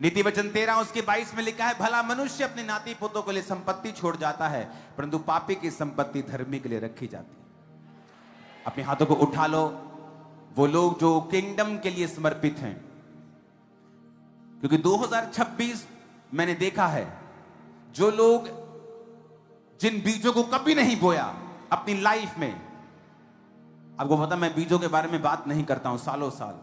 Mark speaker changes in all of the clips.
Speaker 1: नीति वचन 13 उसके 22 में लिखा है, भला मनुष्य अपने नाती पोतों के लिए संपत्ति छोड़ जाता है, परंतु पापी की संपत्ति धर्मी के लिए रखी जाती है। अपने हाथों को उठा लो, वो लोग जो किंगडम के लिए समर्पित हैं, क्योंकि 2026 मैंने देखा है, जो लोग जिन बीजों को कभी नहीं बोया अपनी लाइफ में, आपको पता मैं बीजों के बारे में बात नहीं करता हूं सालों साल,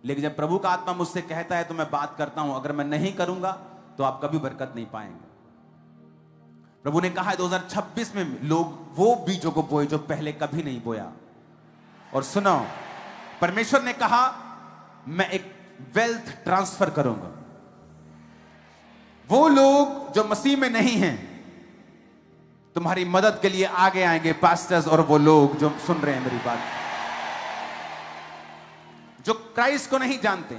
Speaker 1: लेकिन जब प्रभु का आत्मा मुझसे कहता है तो मैं बात करता हूं। अगर मैं नहीं करूंगा तो आप कभी बरकत नहीं पाएंगे। प्रभु ने कहा है 2026 में लोग वो बीजों को बोए जो पहले कभी नहीं बोया। और सुनो, परमेश्वर ने कहा मैं एक वेल्थ ट्रांसफर करूंगा। वो लोग जो मसीह में नहीं हैं तुम्हारी मदद के लिए आगे आएंगे, पास्टर्स और वो लोग जो सुन रहे हैं मेरी बात, जो क्राइस्ट को नहीं जानते।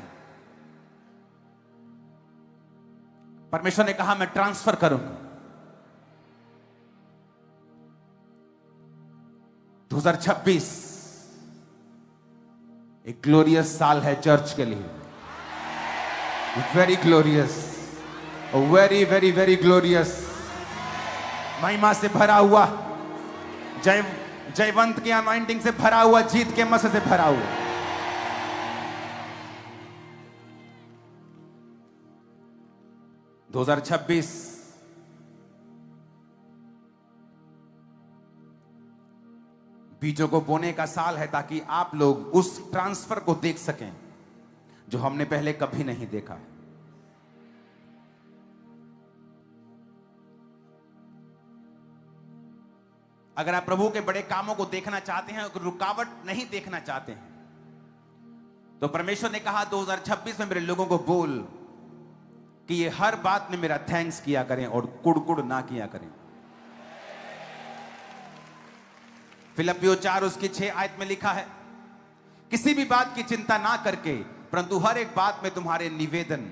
Speaker 1: परमेश्वर ने कहा मैं ट्रांसफर करूंगा। 2026 एक ग्लोरियस साल है चर्च के लिए, very glorious, very very very glorious, महिमा से भरा हुआ, जयवंत की अनॉइंटिंग से भरा हुआ, जीत के मसे से भरा हुआ। दो 2026 बीजों को बोने का साल है, ताकि आप लोग उस ट्रांसफर को देख सकें जो हमने पहले कभी नहीं देखा है। अगर आप प्रभु के बड़े कामों को देखना चाहते हैं, रुकावट नहीं देखना चाहते हैं, तो परमेश्वर ने कहा 2026 में मेरे लोगों को बोल कि ये हर बात में मेरा थैंक्स किया करें और कुड़ ना किया करें। फिलिप्पियों 4 उसकी 6 आयत में लिखा है, किसी भी बात की चिंता ना करके परंतु हर एक बात में तुम्हारे निवेदन,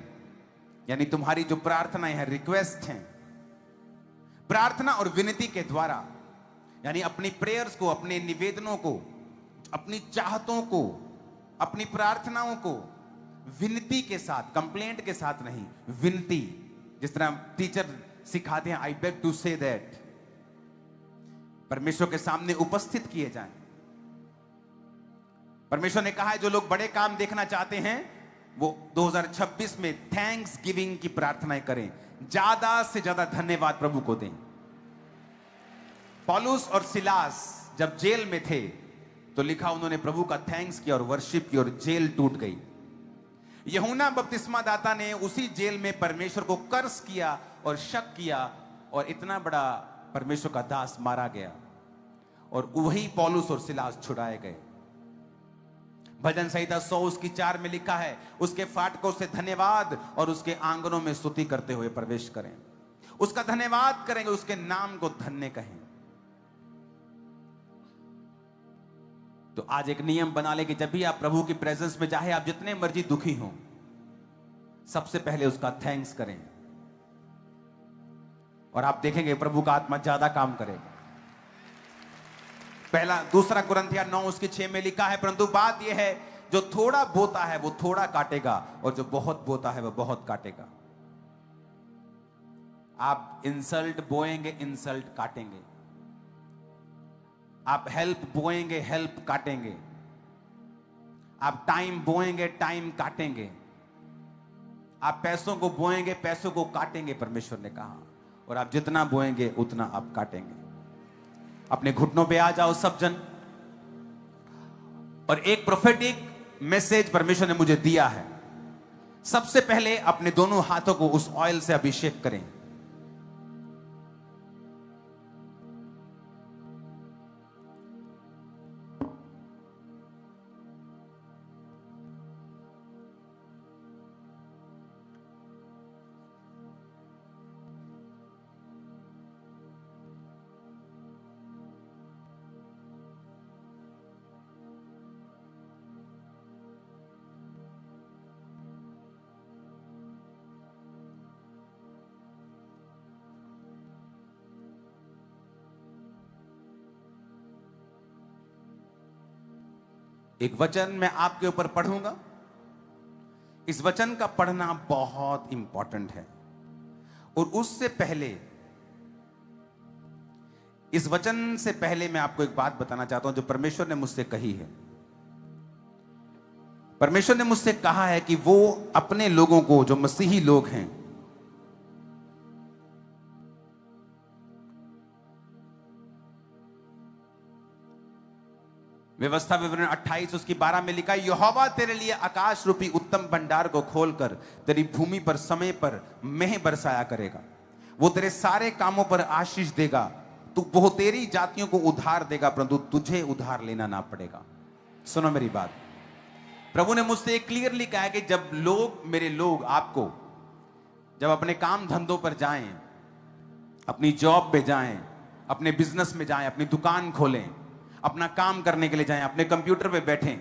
Speaker 1: यानी तुम्हारी जो प्रार्थनाएं हैं, रिक्वेस्ट हैं, प्रार्थना और विनती के द्वारा, यानी अपनी प्रेयर्स को, अपने निवेदनों को, अपनी चाहतों को, अपनी प्रार्थनाओं को विनती के साथ, कंप्लेंट के साथ नहीं, विनती, जिस तरह टीचर सिखाते हैं, I beg to say that, परमेश्वर के सामने उपस्थित किए जाएं। परमेश्वर ने कहा है जो लोग बड़े काम देखना चाहते हैं वो 2026 में थैंक्स गिविंग की प्रार्थनाएं करें, ज्यादा से ज्यादा धन्यवाद प्रभु को दें। पौलुस और सिलास जब जेल में थे तो लिखा उन्होंने प्रभु का थैंक्स किया और वर्शिप की, और जेल टूट गई। यूहन्ना बपतिस्मा दाता ने उसी जेल में परमेश्वर को कर्स किया और शक किया, और इतना बड़ा परमेश्वर का दास मारा गया, और वही पौलुस और सिलास छुड़ाए गए। भजन संहिता 100 उसकी 4 में लिखा है, उसके फाटकों से धन्यवाद और उसके आंगनों में स्तुति करते हुए प्रवेश करें। उसका धन्यवाद करेंगे, उसके नाम को धन्य कहें। तो आज एक नियम बना ले कि जब भी आप प्रभु की प्रेजेंस में, चाहे आप जितने मर्जी दुखी हों, सबसे पहले उसका थैंक्स करें, और आप देखेंगे प्रभु का आत्मा ज्यादा काम करेगा। पहला दूसरा कुरिन्थियों 9 उसकी 6 में लिखा है, परंतु बात यह है जो थोड़ा बोता है वो थोड़ा काटेगा, और जो बहुत बोता है वो बहुत काटेगा। आप इंसल्ट बोएंगे, इंसल्ट काटेंगे। आप हेल्प बोएंगे, हेल्प काटेंगे। आप टाइम बोएंगे, टाइम काटेंगे। आप पैसों को बोएंगे, पैसों को काटेंगे, परमेश्वर ने कहा। और आप जितना बोएंगे उतना आप काटेंगे। अपने घुटनों पे आ जाओ सब जन, और एक प्रोफेटिक मैसेज परमेश्वर ने मुझे दिया है। सबसे पहले अपने दोनों हाथों को उस ऑयल से अभिषेक करें। एक वचन मैं आपके ऊपर पढ़ूंगा, इस वचन का पढ़ना बहुत इंपॉर्टेंट है। और उससे पहले, इस वचन से पहले मैं आपको एक बात बताना चाहता हूं जो परमेश्वर ने मुझसे कही है। परमेश्वर ने मुझसे कहा है कि वो अपने लोगों को, जो मसीही लोग हैं, व्यवस्था विवरण 28 उसकी 12 में लिखा है, यहोवा तेरे लिए आकाश रूपी उत्तम भंडार को खोलकर तेरी भूमि पर समय पर मेंह बरसाया करेगा। वो तेरे सारे कामों पर आशीष देगा। तू बहुतेरी जातियों को उधार देगा, परंतु तुझे उधार लेना ना पड़ेगा। सुनो मेरी बात। प्रभु ने मुझसे क्लियरली कहा है कि जब लोग, मेरे लोग, आपको जब अपने काम धंधों पर जाएं, अपनी जॉब पे जाएं, अपने बिजनेस में जाएं, अपनी दुकान खोलें, अपना काम करने के लिए जाएं, अपने कंप्यूटर पे बैठें,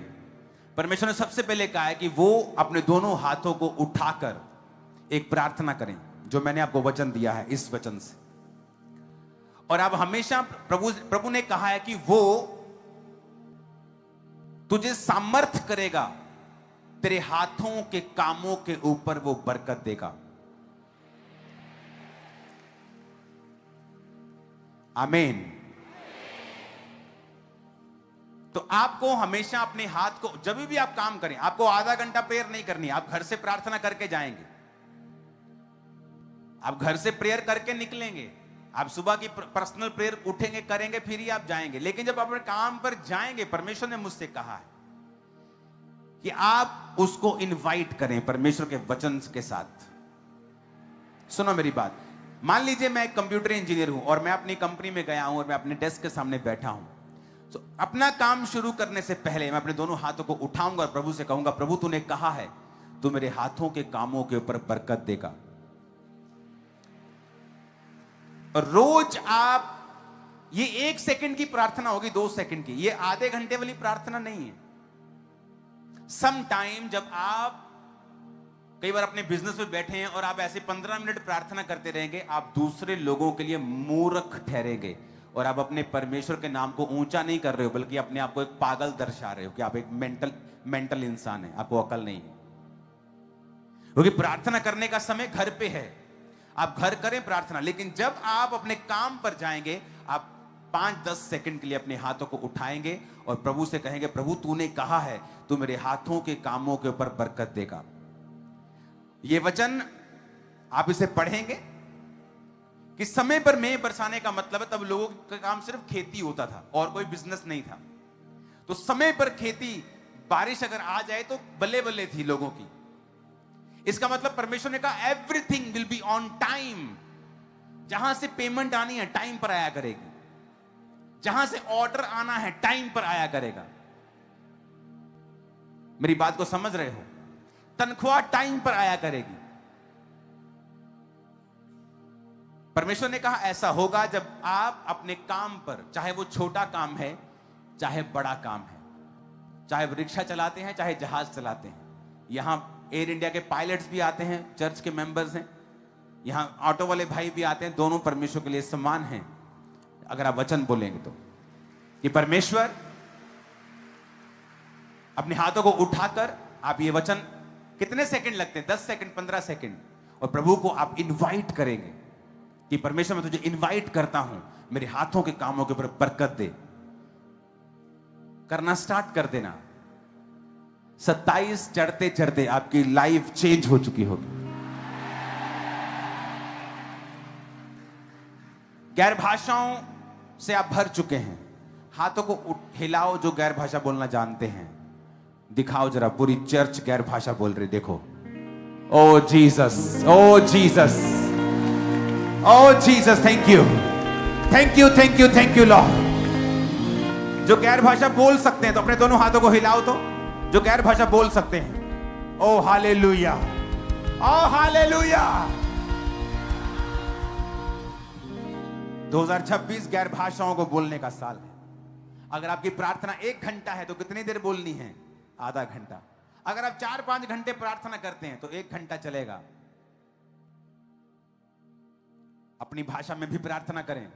Speaker 1: परमेश्वर ने सबसे पहले कहा है कि वो अपने दोनों हाथों को उठाकर एक प्रार्थना करें, जो मैंने आपको वचन दिया है इस वचन से। और अब हमेशा प्रभु ने कहा है कि वो तुझे सामर्थ करेगा, तेरे हाथों के कामों के ऊपर वो बरकत देगा। आमीन। तो आपको हमेशा अपने हाथ को, जब भी आप काम करें, आपको आधा घंटा प्रेयर नहीं करनी। आप घर से प्रार्थना करके जाएंगे, आप घर से प्रेयर करके निकलेंगे, आप सुबह की पर्सनल प्रेयर उठेंगे, करेंगे, फिर ही आप जाएंगे। लेकिन जब अपने काम पर जाएंगे, परमेश्वर ने मुझसे कहा है कि आप उसको इनवाइट करें परमेश्वर के वचन के साथ। सुनो मेरी बात। मान लीजिए मैं एक कंप्यूटर इंजीनियर हूं और मैं अपनी कंपनी में गया हूं और मैं अपने डेस्क के सामने बैठा हूं। तो अपना काम शुरू करने से पहले मैं अपने दोनों हाथों को उठाऊंगा और प्रभु से कहूंगा, प्रभु तूने कहा है तू मेरे हाथों के कामों के ऊपर बरकत देगा। रोज आप, ये 1 सेकंड की प्रार्थना होगी, 2 सेकंड की, ये आधे घंटे वाली प्रार्थना नहीं है। सम टाइम जब आप कई बार अपने बिजनेस में बैठे हैं और आप ऐसे 15 मिनट प्रार्थना करते रहेंगे, आप दूसरे लोगों के लिए मूर्ख ठहरेंगे और आप अपने परमेश्वर के नाम को ऊंचा नहीं कर रहे हो, बल्कि अपने आप को एक पागल दर्शा रहे हो कि आप एक मेंटल इंसान है, आपको अकल नहीं है। क्योंकि प्रार्थना करने का समय घर पे है, आप घर करें प्रार्थना, लेकिन जब आप अपने काम पर जाएंगे, आप 5-10 सेकंड के लिए अपने हाथों को उठाएंगे और प्रभु से कहेंगे, प्रभु तूने कहा है तू मेरे हाथों के कामों के ऊपर बरकत देगा। ये वचन आप इसे पढ़ेंगे कि समय पर मेंह बरसाने का मतलब है, तब लोगों का काम सिर्फ खेती होता था और कोई बिजनेस नहीं था। तो समय पर खेती, बारिश अगर आ जाए तो बल्ले बल्ले थी लोगों की। इसका मतलब परमेश्वर ने कहा everything will be on time. जहां से पेमेंट आनी है टाइम पर आया करेगी, जहां से ऑर्डर आना है टाइम पर आया करेगा। मेरी बात को समझ रहे हो? तनख्वाह टाइम पर आया करेगी। परमेश्वर ने कहा ऐसा होगा जब आप अपने काम पर, चाहे वो छोटा काम है चाहे बड़ा काम है, चाहे वो रिक्शा चलाते हैं चाहे जहाज चलाते हैं, यहां एयर इंडिया के पायलट्स भी आते हैं, चर्च के मेंबर्स हैं, यहां ऑटो वाले भाई भी आते हैं, दोनों परमेश्वर के लिए समान हैं अगर आप वचन बोलेंगे तो। कि परमेश्वर, अपने हाथों को उठाकर आप ये वचन, कितने सेकंड लगते हैं? 10 सेकंड, 15 सेकंड, और प्रभु को आप इनवाइट करेंगे कि परमेश्वर मैं तुझे इनवाइट करता हूं, मेरे हाथों के कामों के ऊपर बरकत दे। करना स्टार्ट कर देना। 27 चढ़ते चढ़ते आपकी लाइफ चेंज हो चुकी होगी। गैर भाषाओं से आप भर चुके हैं। हाथों को हिलाओ जो गैर भाषा बोलना जानते हैं, दिखाओ जरा। पूरी चर्च गैर भाषा बोल रही, देखो। Oh Jesus, oh Jesus, oh Jesus, thank you, thank you, thank you, thank you lord. जो गैर भाषा बोल सकते हैं तो अपने दोनों हाथों को हिलाओ तो, जो गैर भाषा बोल सकते हैं। ओ हालेलुया, ओ हालेलुया। 2026 गैर भाषाओं को बोलने का साल है। अगर आपकी प्रार्थना 1 घंटा है तो कितनी देर बोलनी है? आधा घंटा। अगर आप 4-5 घंटे प्रार्थना करते हैं तो 1 घंटा चलेगा। अपनी भाषा में भी प्रार्थना करें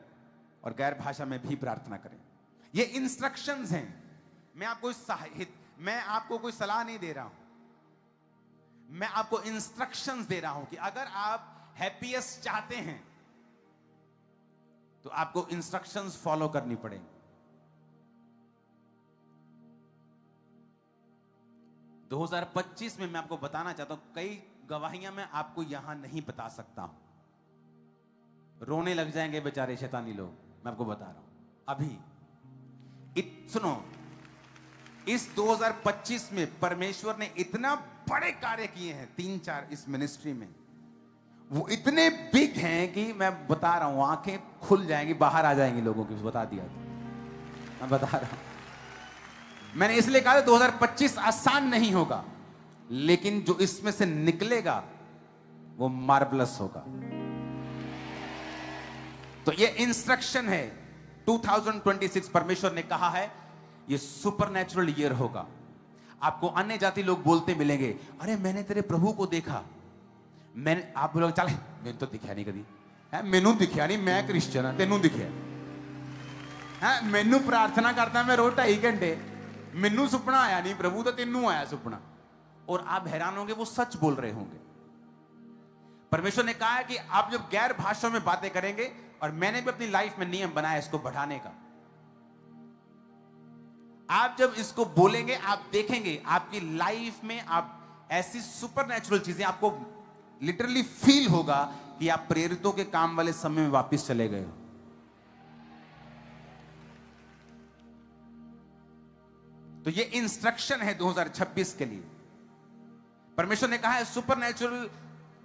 Speaker 1: और गैर भाषा में भी प्रार्थना करें। ये इंस्ट्रक्शंस हैं। मैं आपको कोई सलाह नहीं दे रहा हूं, मैं आपको इंस्ट्रक्शंस दे रहा हूं कि अगर आप हैप्पीएस्ट चाहते हैं तो आपको इंस्ट्रक्शंस फॉलो करनी पड़ेंगी। 2025 में मैं आपको बताना चाहता हूं, कई गवाहियां मैं आपको यहां नहीं बता सकता हूं, रोने लग जाएंगे बेचारे शैतानी लोग, मैं आपको बता रहा हूं अभी। सुनो, इस 2025 में परमेश्वर ने इतना बड़े कार्य किए हैं, 3-4 इस मिनिस्ट्री में, वो इतने बिग हैं कि मैं बता रहा हूं, आंखें खुल जाएंगी, बाहर आ जाएंगी लोगों की, बता दिया था, मैं बता रहा हूं। मैंने इसलिए कहा 2025 आसान नहीं होगा, लेकिन जो इसमें से निकलेगा वो मार्वलस होगा। तो ये इंस्ट्रक्शन है। 2026 परमेश्वर ने कहा है ये सुपरनैचुरल ईयर होगा। आपको अन्य जाति लोग बोलते मिलेंगे, अरे मैंने तेरे प्रभु को देखा। मैंने, आप बोलोगे चल मैंने तो दिखा नहीं कभी है, मैनू दिखा नहीं, मैं क्रिश्चियन हाँ, तेनू दिखा है, मैनू प्रार्थना करता मैं रोज 2.5 घंटे, मैनू सुपना आया नहीं प्रभु, तो तेनू आया सुपना। और आप हैरान होंगे वो सच बोल रहे होंगे। परमेश्वर ने कहा है कि आप जब गैर भाषाओं में बातें करेंगे, और मैंने भी अपनी लाइफ में नियम बनाया इसको बढ़ाने का, आप जब इसको बोलेंगे आप देखेंगे आपकी लाइफ में आप ऐसी सुपरनैचुरल चीजें, आपको लिटरली फील होगा कि आप प्रेरितों के काम वाले समय में वापस चले गए हो। तो ये इंस्ट्रक्शन है 2026 के लिए। परमेश्वर ने कहा है सुपरनैचुरल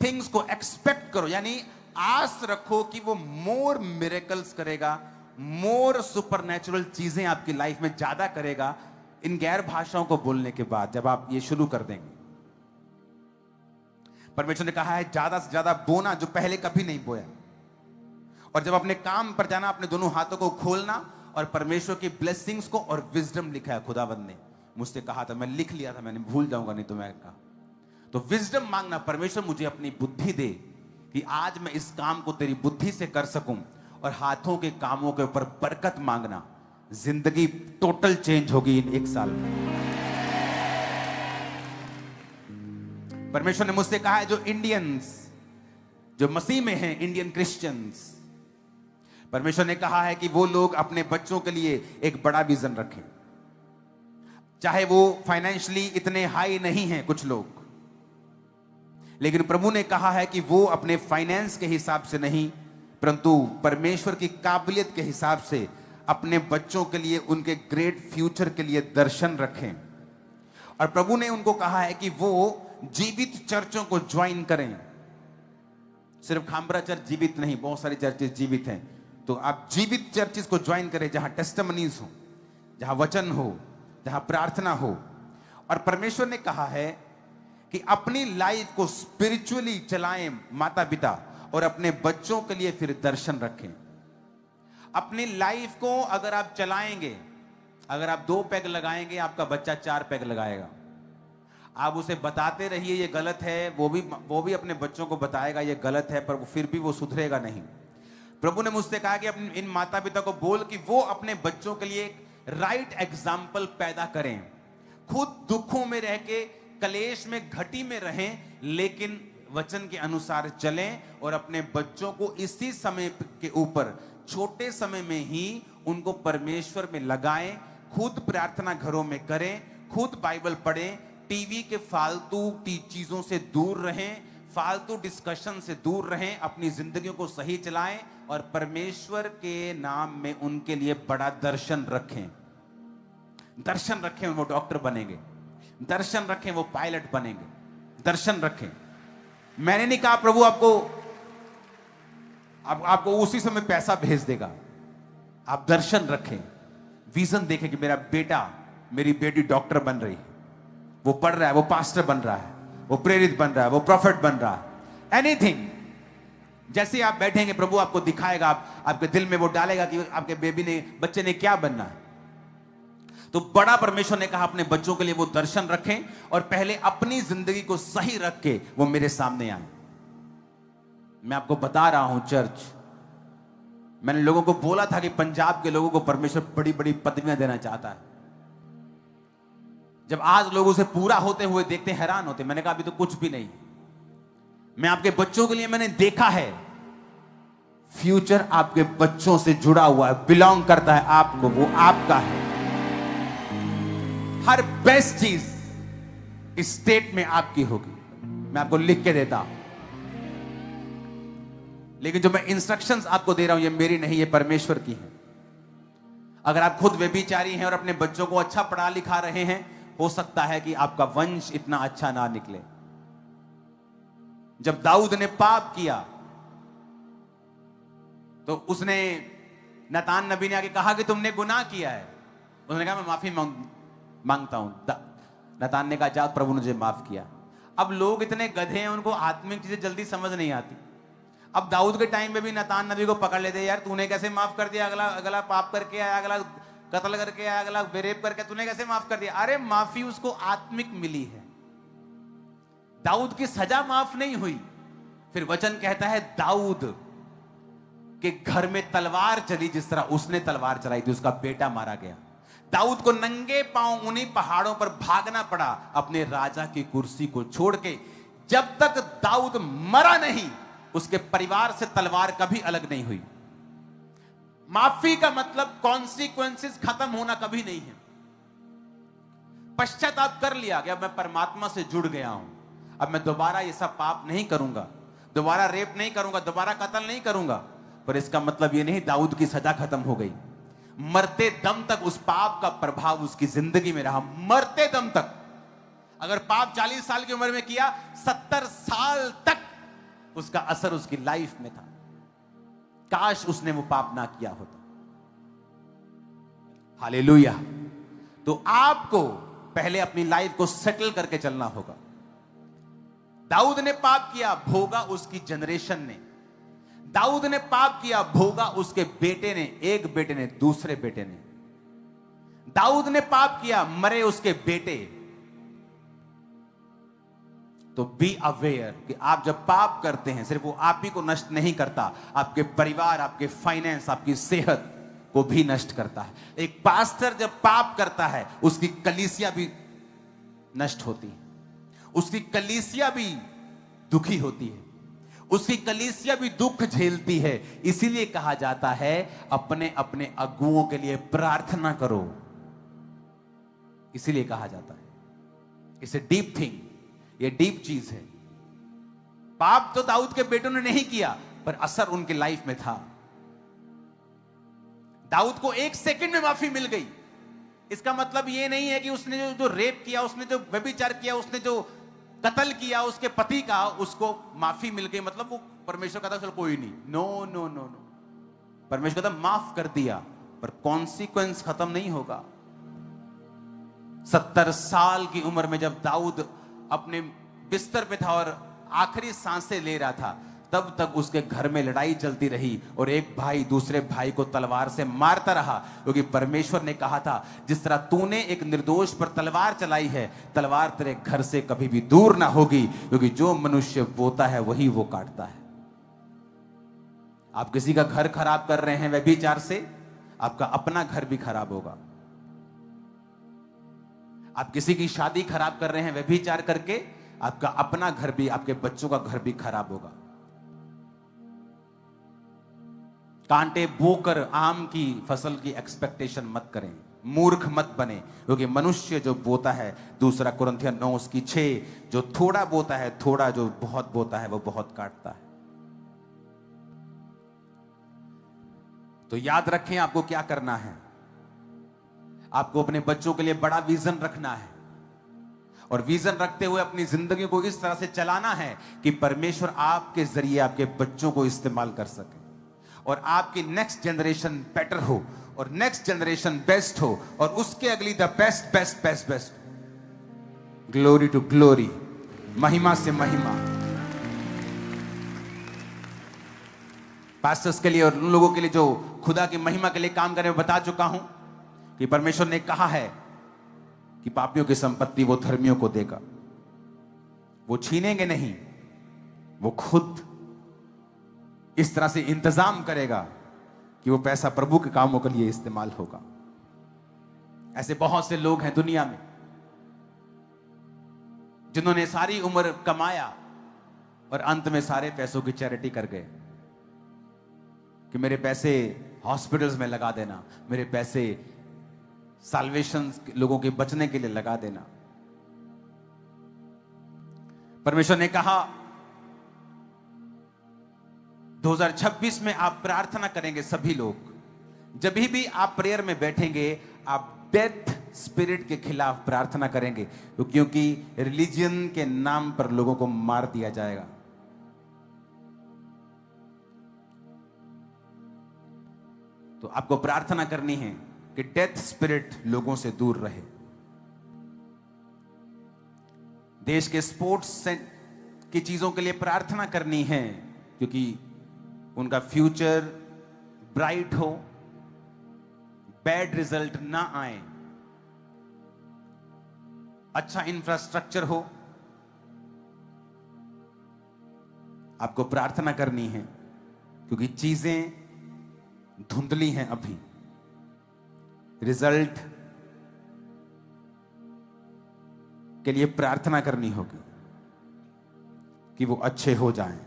Speaker 1: थिंग्स को एक्सपेक्ट करो, यानी आस रखो कि वो मोर मिरेकल्स करेगा, मोर सुपरनैचुरल चीजें आपकी लाइफ में ज्यादा करेगा इन गैर भाषाओं को बोलने के बाद, जब आप ये शुरू कर देंगे। परमेश्वर ने कहा है ज्यादा से ज्यादा बोना जो पहले कभी नहीं बोया, और जब अपने काम पर जाना अपने दोनों हाथों को खोलना, और परमेश्वर की ब्लेसिंग्स को और विजडम लिखा है। खुदावंद ने मुझसे कहा था, मैं लिख लिया था, मैंने भूल जाऊंगा नहीं तो मैं कहा, तो विजडम मांगना, परमेश्वर मुझे अपनी बुद्धि दे कि आज मैं इस काम को तेरी बुद्धि से कर सकूं, और हाथों के कामों के ऊपर बरकत मांगना। जिंदगी टोटल चेंज होगी इन 1 साल में। परमेश्वर ने मुझसे कहा है जो इंडियंस, जो मसीह में हैं, इंडियन क्रिश्चियंस, परमेश्वर ने कहा है कि वो लोग अपने बच्चों के लिए एक बड़ा विजन रखें। चाहे वो फाइनेंशियली इतने हाई नहीं हैं कुछ लोग, लेकिन प्रभु ने कहा है कि वो अपने फाइनेंस के हिसाब से नहीं, परंतु परमेश्वर की काबिलियत के हिसाब से अपने बच्चों के लिए, उनके ग्रेट फ्यूचर के लिए दर्शन रखें। और प्रभु ने उनको कहा है कि वो जीवित चर्चों को ज्वाइन करें। सिर्फ खामबरा चर्च जीवित नहीं, बहुत सारी चर्चेस जीवित हैं, तो आप जीवित चर्चेस को ज्वाइन करें जहां टेस्टिमनीज हो, जहां वचन हो, जहां प्रार्थना हो। और परमेश्वर ने कहा है कि अपनी लाइफ को स्पिरिचुअली चलाएं माता पिता, और अपने बच्चों के लिए फिर दर्शन रखें। अपनी लाइफ को अगर आप चलाएंगे, अगर आप 2 पैग लगाएंगे, आपका बच्चा 4 पैग लगाएगा। आप उसे बताते रहिए ये गलत है, वो भी अपने बच्चों को बताएगा ये गलत है, पर फिर भी वो सुधरेगा नहीं। प्रभु ने मुझसे कहा कि अपने इन माता पिता को बोल कि वो अपने बच्चों के लिए एक राइट एग्जाम्पल पैदा करें। खुद दुखों में रह के, कलेश में, घटी में रहें, लेकिन वचन के अनुसार चलें, और अपने बच्चों को इसी समय के ऊपर छोटे समय में ही उनको परमेश्वर में लगाएं। खुद प्रार्थना घरों में करें, खुद बाइबल पढ़ें, टीवी के फालतू चीजों से दूर रहें, फालतू डिस्कशन से दूर रहें, अपनी जिंदगियों को सही चलाएं, और परमेश्वर के नाम में उनके लिए बड़ा दर्शन रखें। दर्शन रखें, वो डॉक्टर बनेंगे, दर्शन रखें वो पायलट बनेंगे, दर्शन रखें। मैंने नहीं कहा प्रभु आपको उसी समय पैसा भेज देगा। आप दर्शन रखें, विजन देखें कि मेरा बेटा, मेरी बेटी डॉक्टर बन रही है, वो पढ़ रहा है, वो पास्टर बन रहा है, वो प्रेरित बन रहा है, वो प्रॉफिट बन रहा है। एनीथिंग, जैसे आप बैठेंगे प्रभु आपको दिखाएगा, आपके दिल में वो डालेगा कि आपके बच्चे ने क्या बनना है। तो बड़ा परमेश्वर ने कहा अपने बच्चों के लिए वो दर्शन रखें, और पहले अपनी जिंदगी को सही रख के वो मेरे सामने आए। मैं आपको बता रहा हूं चर्च, मैंने लोगों को बोला था कि पंजाब के लोगों को परमेश्वर बड़ी बड़ी पदवियां देना चाहता है। जब आज लोग उसे पूरा होते हुए देखते हैरान होते। मैंने कहा अभी तो कुछ भी नहीं, मैं आपके बच्चों के लिए मैंने देखा है, फ्यूचर आपके बच्चों से जुड़ा हुआ है, बिलोंग करता है आपको, वो आपका है। हर बेस्ट चीज इस स्टेट में आपकी होगी, मैं आपको लिख के देता हूं। लेकिन जो मैं इंस्ट्रक्शंस आपको दे रहा हूं, ये मेरी नहीं, ये परमेश्वर की है। अगर आप खुद व्यभिचारी हैं और अपने बच्चों को अच्छा पढ़ा लिखा रहे हैं, हो सकता है कि आपका वंश इतना अच्छा ना निकले। जब दाऊद ने पाप किया तो उसने, नतान नबी ने आके कहा कि तुमने गुनाह किया है। उसने कहा मैं माफी मांगता हूं। नतान ने कहा जा, प्रभु ने मुझे माफ किया। अब लोग इतने गधे हैं, उनको आत्मिक चीजें जल्दी समझ नहीं आती। अब दाऊद के टाइम में भी नतान नबी को पकड़ लेते, यार तूने कैसे माफ कर दिया, अगला अगला पाप करके आया, अगला कत्ल करके आया, अगला बेरेप करके, तूने कैसे माफ कर दिया? अरे माफी उसको आत्मिक मिली है, दाऊद की सजा माफ नहीं हुई। फिर वचन कहता है दाऊद के घर में तलवार चली, जिस तरह उसने तलवार चलाई थी, उसका बेटा मारा गया। दाऊद को नंगे पांव उन्हीं पहाड़ों पर भागना पड़ा अपने राजा की कुर्सी को छोड़ के। जब तक दाऊद मरा नहीं, उसके परिवार से तलवार कभी अलग नहीं हुई। माफी का मतलब कॉन्सिक्वेंसेस खत्म होना कभी नहीं है। पश्चाताप कर लिया कि अब मैं परमात्मा से जुड़ गया हूं, अब मैं दोबारा ये सब पाप नहीं करूंगा, दोबारा रेप नहीं करूंगा, दोबारा कत्ल नहीं करूंगा। पर इसका मतलब ये नहीं दाऊद की सजा खत्म हो गई। मरते दम तक उस पाप का प्रभाव उसकी जिंदगी में रहा, मरते दम तक। अगर पाप 40 साल की उम्र में किया, 70 साल तक उसका असर उसकी लाइफ में था। काश उसने वो पाप ना किया होता। हालेलुया। तो आपको पहले अपनी लाइफ को सेटल करके चलना होगा। दाऊद ने पाप किया, भोगा उसकी जनरेशन ने। दाऊद ने पाप किया, भोगा उसके बेटे ने, एक बेटे ने, दूसरे बेटे ने। दाऊद ने पाप किया, मरे उसके बेटे। तो बी अवेयर कि आप जब पाप करते हैं, सिर्फ वो आप ही को नष्ट नहीं करता, आपके परिवार, आपके फाइनेंस, आपकी सेहत को भी नष्ट करता है। एक पास्टर जब पाप करता है, उसकी कलीसिया भी नष्ट होती है, उसकी कलीसिया भी दुखी होती है, उसकी कलीसिया भी दुख झेलती है। इसीलिए कहा जाता है अपने अपने अगुओं के लिए प्रार्थना करो। इसीलिए कहा जाता है, इट्स ए डीप थिंग, ये डीप चीज है। पाप तो दाऊद के बेटों ने नहीं किया, पर असर उनके लाइफ में था। दाऊद को 1 सेकंड में माफी मिल गई। इसका मतलब यह नहीं है कि उसने जो रेप किया, उसने जो व्यभिचार किया, उसने जो कत्ल किया उसके पति का, उसको माफी मिल गई मतलब वो परमेश्वर कहता चल कोई नहीं। नो नो नो नो, परमेश्वर कहता माफ कर दिया, पर कॉन्सिक्वेंस खत्म नहीं होगा। 70 साल की उम्र में जब दाऊद अपने बिस्तर पे था और आखिरी सांसें ले रहा था, तब तक उसके घर में लड़ाई चलती रही और एक भाई दूसरे भाई को तलवार से मारता रहा, क्योंकि परमेश्वर ने कहा था जिस तरह तूने एक निर्दोष पर तलवार चलाई है, तलवार तेरे घर से कभी भी दूर ना होगी, क्योंकि जो मनुष्य बोता है वही वो काटता है। आप किसी का घर खराब कर रहे हैं व्यभिचार से, आपका अपना घर भी खराब होगा। आप किसी की शादी खराब कर रहे हैं व्यभिचार करके, आपका अपना घर भी, आपके बच्चों का घर भी खराब होगा। कांटे बोकर आम की फसल की एक्सपेक्टेशन मत करें, मूर्ख मत बने, क्योंकि मनुष्य जो बोता है, दूसरा कुरिन्थियों 9:6, जो थोड़ा बोता है थोड़ा, जो बहुत बोता है वो बहुत काटता है। तो याद रखें आपको क्या करना है। आपको अपने बच्चों के लिए बड़ा विजन रखना है, और विजन रखते हुए अपनी जिंदगी को इस तरह से चलाना है कि परमेश्वर आपके जरिए आपके बच्चों को इस्तेमाल कर सके, और आपकी नेक्स्ट जनरेशन बेटर हो, और नेक्स्ट जनरेशन बेस्ट हो, और उसके अगली the best best best best, glory to glory, महिमा से महिमा। पास्टर्स के लिए और उन लोगों के लिए जो खुदा की महिमा के लिए काम करने में बता चुका हूं कि परमेश्वर ने कहा है कि पापियों की संपत्ति वो धर्मियों को देगा। वो छीनेंगे नहीं, वो खुद इस तरह से इंतजाम करेगा कि वो पैसा प्रभु के कामों के लिए इस्तेमाल होगा। ऐसे बहुत से लोग हैं दुनिया में जिन्होंने सारी उम्र कमाया और अंत में सारे पैसों की चैरिटी कर गए कि मेरे पैसे हॉस्पिटल्स में लगा देना, मेरे पैसे साल्वेशन लोगों के बचने के लिए लगा देना। परमेश्वर ने कहा 2026 में आप प्रार्थना करेंगे, सभी लोग जब भी आप प्रेयर में बैठेंगे आप डेथ स्पिरिट के खिलाफ प्रार्थना करेंगे, क्योंकि रिलीजन के नाम पर लोगों को मार दिया जाएगा। तो आपको प्रार्थना करनी है कि डेथ स्पिरिट लोगों से दूर रहे। देश के स्पोर्ट्स की चीजों के लिए प्रार्थना करनी है, क्योंकि उनका फ्यूचर ब्राइट हो, बैड रिजल्ट ना आए, अच्छा इंफ्रास्ट्रक्चर हो। आपको प्रार्थना करनी है, क्योंकि चीजें धुंधली हैं अभी। रिजल्ट के लिए प्रार्थना करनी होगी कि वो अच्छे हो जाएं।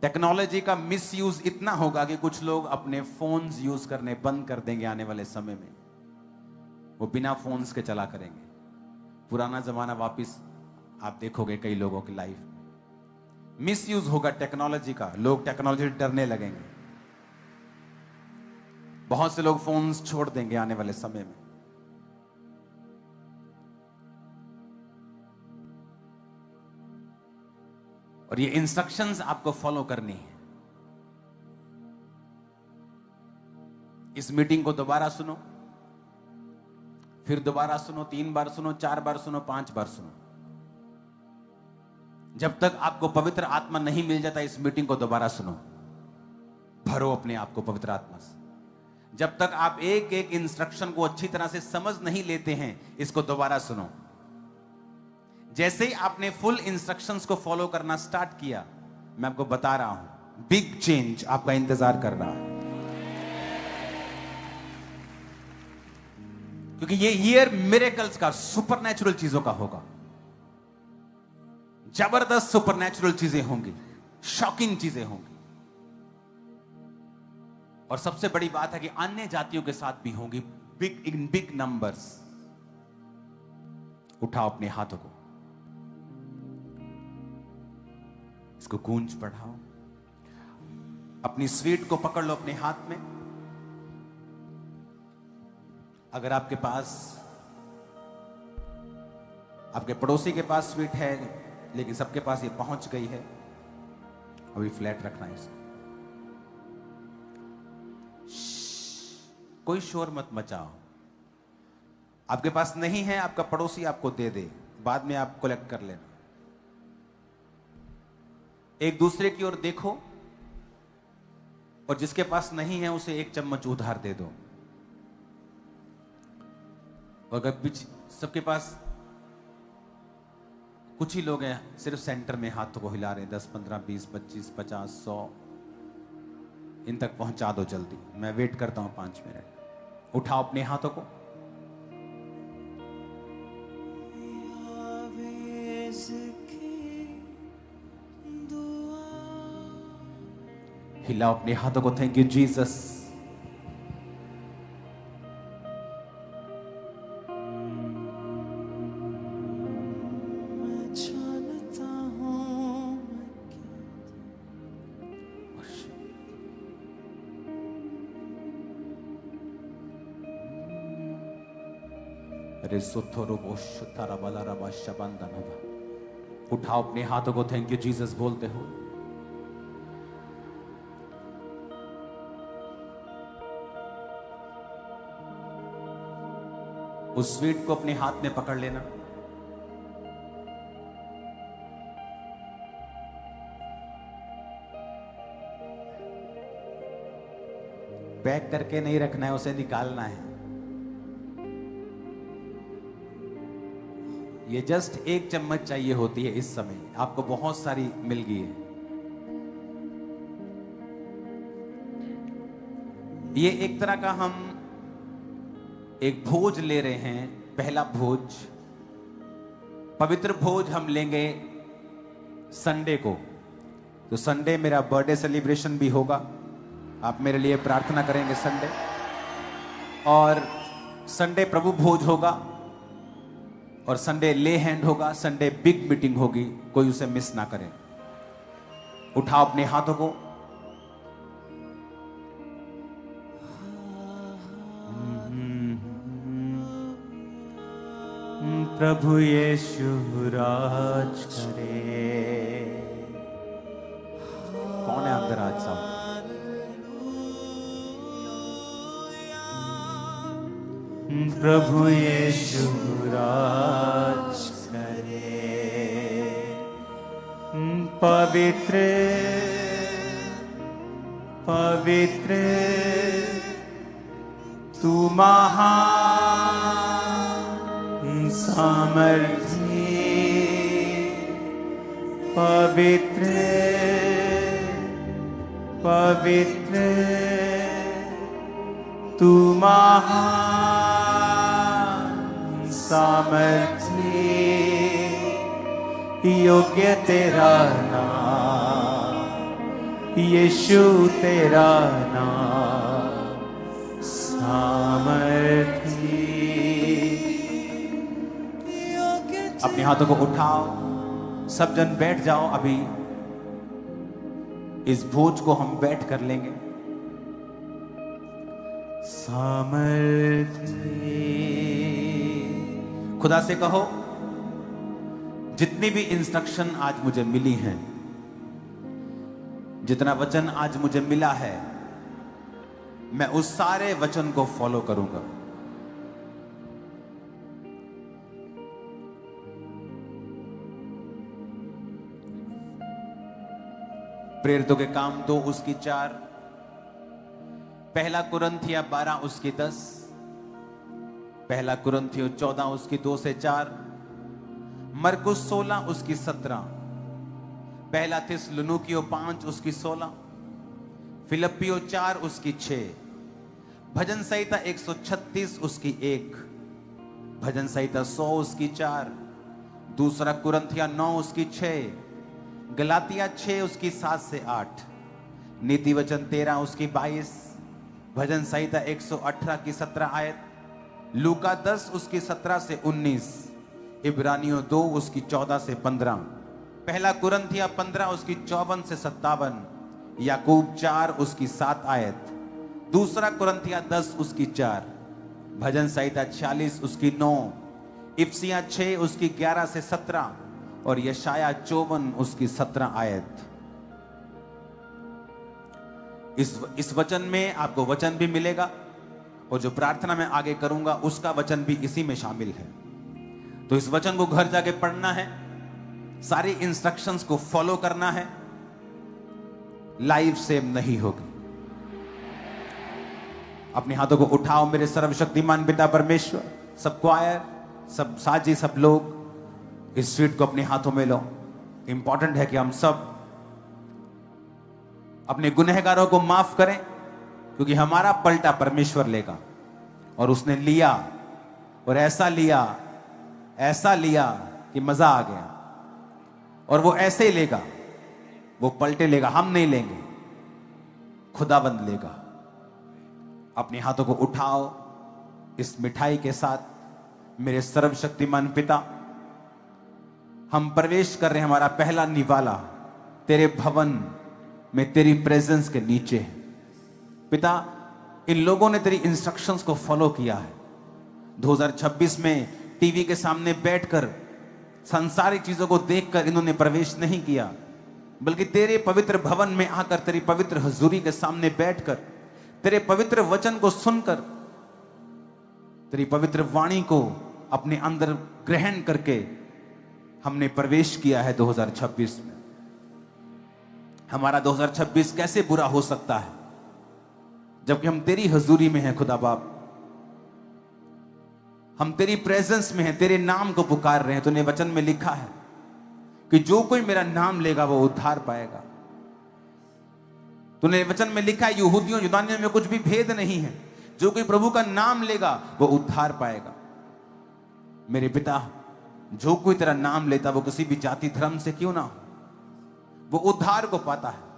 Speaker 1: टेक्नोलॉजी का मिसयूज इतना होगा कि कुछ लोग अपने फोन्स यूज करने बंद कर देंगे आने वाले समय में। वो बिना फोन्स के चला करेंगे। पुराना जमाना वापस आप देखोगे कई लोगों की लाइफ। मिसयूज होगा टेक्नोलॉजी का, लोग टेक्नोलॉजी से डरने लगेंगे। बहुत से लोग फोन्स छोड़ देंगे आने वाले समय में। और ये इंस्ट्रक्शंस आपको फॉलो करनी है। इस मीटिंग को दोबारा सुनो, फिर दोबारा सुनो, 3 बार सुनो, 4 बार सुनो, 5 बार सुनो। जब तक आपको पवित्र आत्मा नहीं मिल जाता, इस मीटिंग को दोबारा सुनो। भरो अपने आप को पवित्र आत्मा से। जब तक आप एक एक इंस्ट्रक्शन को अच्छी तरह से समझ नहीं लेते हैं, इसको दोबारा सुनो। जैसे ही आपने फुल इंस्ट्रक्शंस को फॉलो करना स्टार्ट किया, मैं आपको बता रहा हूं, बिग चेंज आपका इंतजार कर रहा है। क्योंकि ये ईयर मिरेकल्स का, सुपरनैचुरल चीजों का होगा। जबरदस्त सुपरनैचुरल चीजें होंगी, शॉकिंग चीजें होंगी। और सबसे बड़ी बात है कि अन्य जातियों के साथ भी होंगी, बिग इन बिग नंबर्स। उठाओ अपने हाथों को, इसको गूंज बढ़ाओ। अपनी स्वीट को पकड़ लो अपने हाथ में। अगर आपके पास, आपके पड़ोसी के पास स्वीट है, लेकिन सबके पास ये पहुंच गई है, अभी फ्लैट रखना है इसको। कोई शोर मत मचाओ। आपके पास नहीं है, आपका पड़ोसी आपको दे दे, बाद में आप कलेक्ट कर लेना। एक दूसरे की ओर देखो, और जिसके पास नहीं है उसे 1 चम्मच उधार दे दो। और अगर सबके पास, कुछ ही लोग हैं सिर्फ सेंटर में हाथों को हिला रहे हैं, 10, 15, 20, 25, 50, 100, इन तक पहुंचा दो जल्दी। मैं वेट करता हूं 5 मिनट। उठाओ अपने हाथों को, हिलाओ अपने हाथों को। Thank you Jesus. उठाओ अपने हाथों को, थैंक यू जीसस बोलते हो। उस स्वीट को अपने हाथ में पकड़ लेना। पैक करके नहीं रखना है, उसे निकालना है। ये जस्ट 1 चम्मच चाहिए होती है इस समय, आपको बहुत सारी मिल गई है। ये एक तरह का हम एक भोज ले रहे हैं, पहला भोज, पवित्र भोज हम लेंगे संडे को। तो संडे मेरा बर्थडे सेलिब्रेशन भी होगा, आप मेरे लिए प्रार्थना करेंगे संडे। और संडे प्रभु भोज होगा और संडे ले हैंड होगा, संडे बिग मीटिंग होगी, कोई उसे मिस ना करे। उठाओ अपने हाथों को, प्रभु यीशु राज करे। कौन है अंदर आज साहब? प्रभु यीशु राज करे। पवित्र पवित्र तू महान सामर्थी, पवित्र पवित्र तू महान सामर्थी, योग्य तेरा नाम यीशु, तेरा नाम सामर्थी। अपने हाथों को उठाओ, सब जन बैठ जाओ। अभी इस भोज को हम बैठ कर लेंगे। सामर्थी। खुदा से कहो, जितनी भी इंस्ट्रक्शन आज मुझे मिली हैं, जितना वचन आज मुझे मिला है, मैं उस सारे वचन को फॉलो करूंगा। प्रेरितों के काम 2 उसकी 4, पहला कुरिन्थियों 12 उसकी 10, पहला कुरिन्थियों 14 उसकी 2 से 4, मरकुस 16 उसकी 17, पहला थिस्सलुनीकियों 5 उसकी 16, फिलिप्पियों 4 उसकी 6, भजन संहिता 136 उसकी 1, भजन संहिता 100 उसकी 4, दूसरा कुरिन्थियों 9 उसकी 6, गलातिया 6 उसकी 7 से 8, नीति वचन 13 उसकी 22, भजन संहिता 118 की 17 आयत, लूका 10 उसकी 17 से 19, इब्रानियों 2 उसकी 14 से 15, पहला कुरिन्थियों 15 उसकी 54 से 57, याकूब 4 उसकी 7 आयत, दूसरा कुरिन्थियों 10 उसकी 4, भजन संहिता 46 उसकी 9, इफिसियां 6 उसकी 11 से 17 और यशाया 54 उसकी 17 आयत। इस वचन में आपको वचन भी मिलेगा और जो प्रार्थना मैं आगे करूंगा उसका वचन भी इसी में शामिल है। तो इस वचन को घर जाके पढ़ना है, सारी इंस्ट्रक्शंस को फॉलो करना है, लाइफ सेव नहीं होगी। अपने हाथों को उठाओ मेरे सर्वशक्तिमान पिता परमेश्वर, सब क्वायर, सब साजी, सब लोग इस स्वीट को अपने हाथों में लो। इंपॉर्टेंट है कि हम सब अपने गुनहगारों को माफ करें, क्योंकि हमारा पलटा परमेश्वर लेगा। और उसने लिया और ऐसा लिया कि मजा आ गया। और वो ऐसे ही लेगा, वो पलटे लेगा, हम नहीं लेंगे, खुदाबंद लेगा। अपने हाथों को उठाओ इस मिठाई के साथ। मेरे सर्वशक्तिमान पिता, हम प्रवेश कर रहे हैं, हमारा पहला निवाला तेरे भवन में तेरी प्रेजेंस के नीचे है। पिता, इन लोगों ने तेरी इंस्ट्रक्शंस को फॉलो किया है। 2026 में टीवी के सामने बैठकर सांसारिक चीजों को देखकर इन्होंने प्रवेश नहीं किया, बल्कि तेरे पवित्र भवन में आकर तेरी पवित्र हजूरी के सामने बैठकर तेरे पवित्र वचन को सुनकर तेरी पवित्र वाणी को अपने अंदर ग्रहण करके हमने प्रवेश किया है 2026 में। हमारा 2026 कैसे बुरा हो सकता है जबकि हम तेरी हजूरी में हैं खुदा बाप। हम तेरी प्रेजेंस में हैं, तेरे नाम को पुकार रहे हैं। तूने वचन में लिखा है कि जो कोई मेरा नाम लेगा वो उद्धार पाएगा। तूने वचन में लिखा है यहूदियों यूनानियों में कुछ भी भेद नहीं है, जो कोई प्रभु का नाम लेगा वो उद्धार पाएगा। मेरे पिता, जो कोई तेरा नाम लेता वो किसी भी जाति धर्म से क्यों ना हो, वो उद्धार को पाता है।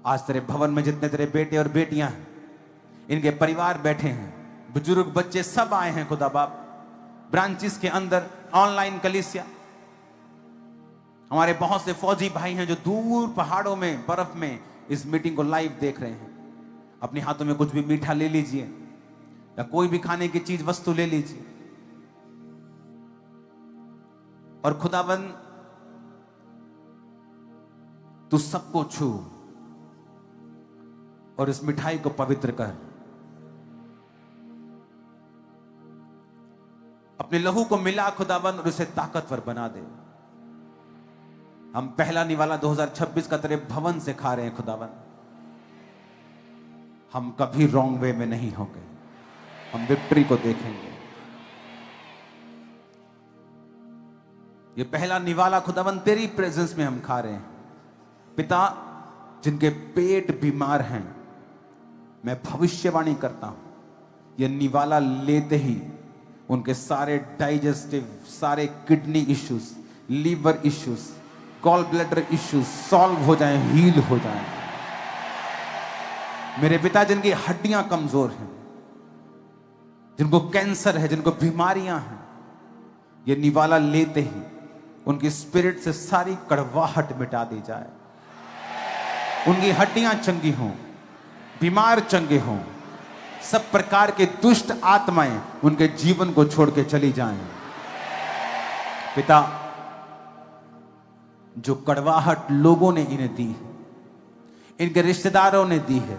Speaker 1: आज तेरे भवन में जितने तेरे बेटे और बेटियां हैं, इनके परिवार बैठे हैं, बुजुर्ग बच्चे सब आए हैं खुदा बाप, ब्रांचेस के अंदर, ऑनलाइन कलीसिया, हमारे बहुत से फौजी भाई हैं जो दूर पहाड़ों में बर्फ में इस मीटिंग को लाइव देख रहे हैं। अपने हाथों में कुछ भी मीठा ले लीजिए या कोई भी खाने की चीज वस्तु ले लीजिए और खुदाबंद तू सबको छू और इस मिठाई को पवित्र कर। अपने लहू को मिला खुदाबंद और उसे ताकतवर बना दे। हम पहला निवाला 2026 का तेरे भवन से खा रहे हैं खुदाबंद। हम कभी रॉन्ग वे में नहीं होंगे, हम विक्ट्री को देखेंगे। ये पहला निवाला खुदाबंद तेरी प्रेजेंस में हम खा रहे हैं। पिता, जिनके पेट बीमार हैं, मैं भविष्यवाणी करता हूं, ये निवाला लेते ही उनके सारे डाइजेस्टिव, सारे kidney issues, liver issues, gallbladder issues solve हो जाएं, हील हो जाएं। मेरे पिता, जिनकी हड्डियां कमजोर हैं, जिनको कैंसर है, जिनको बीमारियां हैं, ये निवाला लेते ही उनकी स्पिरिट से सारी कड़वाहट मिटा दी जाए। उनकी हड्डियां चंगी हों, बीमार चंगे हों, सब प्रकार के दुष्ट आत्माएं उनके जीवन को छोड़ के चली जाएं। पिता, जो कड़वाहट लोगों ने इन्हें दी है, इनके रिश्तेदारों ने दी है,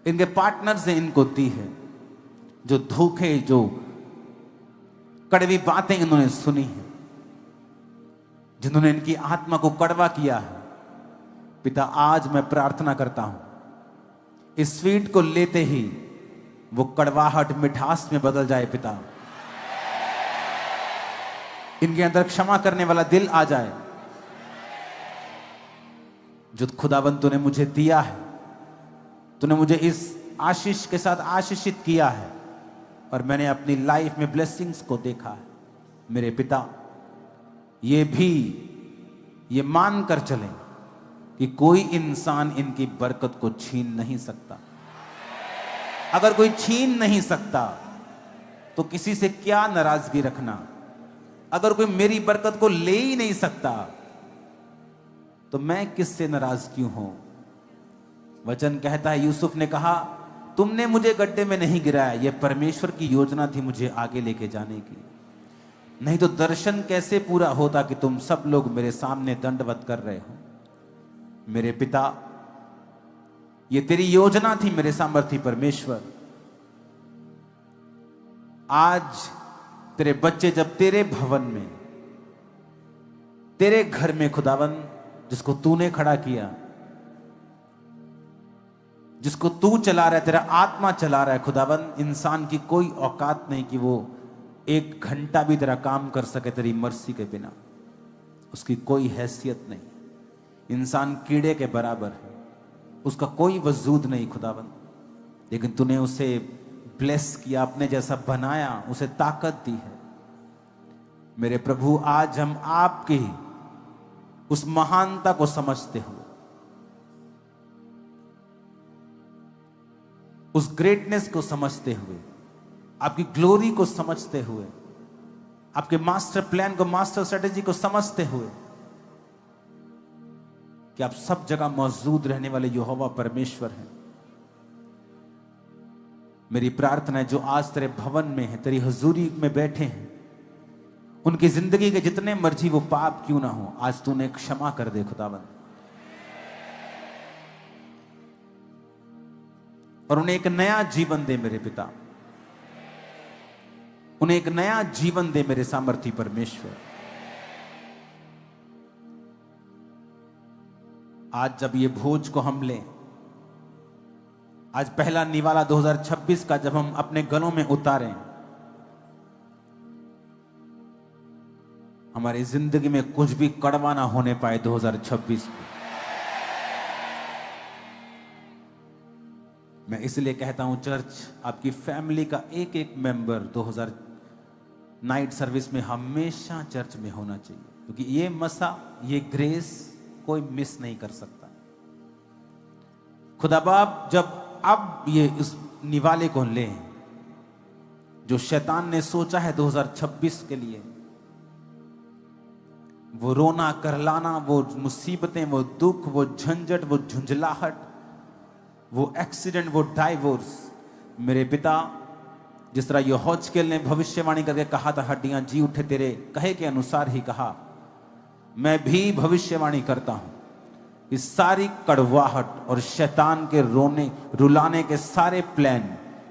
Speaker 1: इनके पार्टनर्स ने इनको दी है, जो धोखे, जो कड़वी बातें इन्होंने सुनी है, जिन्होंने इनकी आत्मा को कड़वा किया है, पिता, आज मैं प्रार्थना करता हूं, इस स्वीट को लेते ही वो कड़वाहट मिठास में बदल जाए। पिता, इनके अंदर क्षमा करने वाला दिल आ जाए। जो खुदावंत तूने मुझे दिया है, तूने मुझे इस आशीष के साथ आशीषित किया है और मैंने अपनी लाइफ में ब्लेसिंग्स को देखा है। मेरे पिता, ये भी ये मान कर चलें कि कोई इंसान इनकी बरकत को छीन नहीं सकता। अगर कोई छीन नहीं सकता तो किसी से क्या नाराजगी रखना। अगर कोई मेरी बरकत को ले ही नहीं सकता तो मैं किससे नाराज क्यों हूं। वचन कहता है, यूसुफ ने कहा, तुमने मुझे गड्ढे में नहीं गिराया, यह परमेश्वर की योजना थी मुझे आगे लेके जाने की। नहीं तो दर्शन कैसे पूरा होता कि तुम सब लोग मेरे सामने दंडवत कर रहे हो। मेरे पिता, ये तेरी योजना थी मेरे सामर्थी परमेश्वर। आज तेरे बच्चे जब तेरे भवन में, तेरे घर में खुदावन, जिसको तूने खड़ा किया, जिसको तू चला रहा है, तेरा आत्मा चला रहा है खुदावन, इंसान की कोई औकात नहीं कि वो 1 घंटा भी तेरा काम कर सके तेरी मर्सी के बिना। उसकी कोई हैसियत नहीं। इंसान कीड़े के बराबर है, उसका कोई वजूद नहीं खुदावन। लेकिन तूने उसे ब्लेस किया, अपने जैसा बनाया, उसे ताकत दी है। मेरे प्रभु, आज हम आपकी उस महानता को समझते हुए, उस ग्रेटनेस को समझते हुए, आपकी ग्लोरी को समझते हुए, आपके मास्टर प्लान को, मास्टर स्ट्रेटेजी को समझते हुए कि आप सब जगह मौजूद रहने वाले यहोवा परमेश्वर हैं। मेरी प्रार्थना है, जो आज तेरे भवन में है, तेरी हुजूरी में बैठे हैं, उनकी जिंदगी के जितने मर्जी वो पाप क्यों ना हो, आज तूने क्षमा कर दे खुदावंद, और उन्हें एक नया जीवन दे मेरे पिता। उन्हें एक नया जीवन दे मेरे सामर्थी परमेश्वर। आज जब ये भोज को हम लें, आज पहला निवाला 2026 का जब हम अपने गलों में उतारें, हमारी जिंदगी में कुछ भी कड़वा ना होने पाए 2026 में। मैं इसलिए कहता हूं चर्च, आपकी फैमिली का एक एक मेंबर 2000 नाइट सर्विस में हमेशा चर्च में होना चाहिए, क्योंकि ये मसा, ये ग्रेस कोई मिस नहीं कर सकता। खुदा बाप जब अब ये इस निवाले को लें जो शैतान ने सोचा है 2026 के लिए, वो रोना करलाना, वो मुसीबतें, वो दुख, वो झंझट, वो झुंझलाहट, वो एक्सीडेंट, वो डाइवोर्स, मेरे पिता जिस तरह यहोजकेल ने भविष्यवाणी करके कहा था हड्डियां जी उठे तेरे कहे के अनुसार ही कहा, मैं भी भविष्यवाणी करता हूं इस सारी कड़वाहट और शैतान के रोने रुलाने के सारे प्लान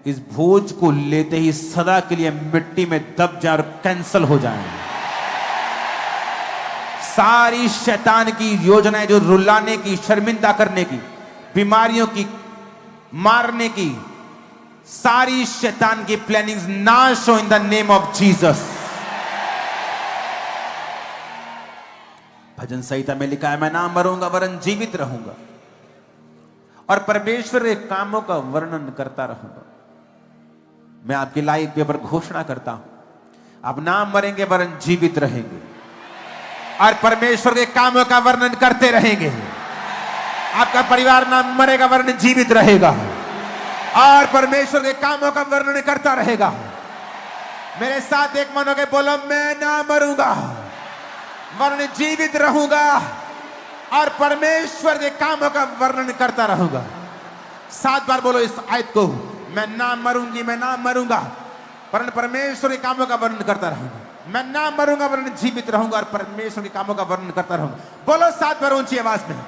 Speaker 1: इस भोज को लेते ही सदा के लिए मिट्टी में दब जाए और कैंसल हो जाएं। सारी शैतान की योजनाएं जो रुलाने की, शर्मिंदा करने की, बीमारियों की, मारने की, सारी शैतान की प्लानिंग्स नाश हो in the name of Jesus. भजन संहिता में लिखा है, मैं ना मरूंगा वरन जीवित रहूंगा और परमेश्वर के कामों का वर्णन करता रहूंगा। मैं आपकी लाइफ के ऊपर घोषणा करता हूं, आप ना मरेंगे वरन जीवित रहेंगे और परमेश्वर के कामों का वर्णन करते रहेंगे। आपका परिवार ना मरेगा वरन जीवित रहेगा और परमेश्वर के कामों का वर्णन करता रहेगा। मेरे साथ एक मन होकर बोलो, मैं ना मरूंगा वरन जीवित रहूंगा और परमेश्वर के कामों का वर्णन करता रहूंगा। 7 बार बोलो इस आयत को, मैं ना मरूंगी, मैं ना मरूंगा वरन परमेश्वर के कामों का वर्णन करता रहूंगा। मैं ना मरूंगा वरन जीवित रहूंगा और परमेश्वर के कामों का वर्णन करता रहूंगा। बोलो 7 बार ऊंची आवाज में।